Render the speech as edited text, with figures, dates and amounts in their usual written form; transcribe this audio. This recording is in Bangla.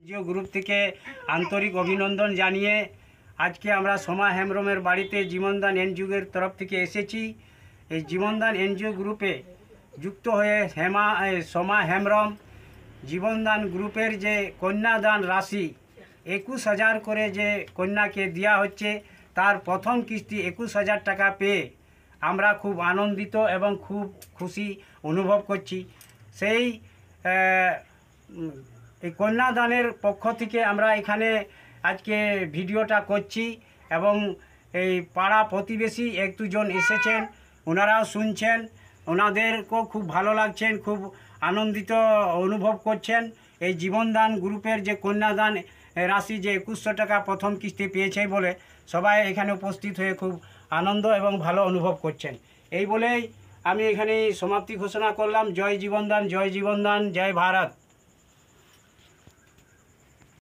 জিও গ্রুপ থেকে আন্তরিক অভিনন্দন জানিয়ে আজকে আমরা সোমা হেমব্রমের বাড়িতে জীবনদান এনজিওর তরফ থেকে এসেছি। এই জীবনদান এনজিও গ্রুপে যুক্ত হয়ে সোমা হেমব্রম জীবনদান গ্রুপের যে কন্যাদান রাশি 21,000 করে যে কন্যাকে দেওয়া হচ্ছে, তার প্রথম কিস্তি 21,000 টাকা পেয়ে আমরা খুব আনন্দিত এবং খুব খুশি অনুভব করছি। সেই এই কন্যাদানের পক্ষ থেকে আমরা এখানে আজকে ভিডিওটা করছি এবং এই পাড়া প্রতিবেশী এক দুজন এসেছেন, ওনারাও শুনছেন, ওনাদেরকেও খুব ভালো লাগছেন, খুব আনন্দিত অনুভব করছেন। এই জীবনদান গ্রুপের যে কন্যাদান রাশি যে 2100 টাকা প্রথম কিস্তি পেয়েছে বলে সবাই এখানে উপস্থিত হয়ে খুব আনন্দ এবং ভালো অনুভব করছেন। এই বলেই আমি এখানে সমাপ্তি ঘোষণা করলাম। জয় জীবনদান, জয় জীবনদান, জয় ভারত।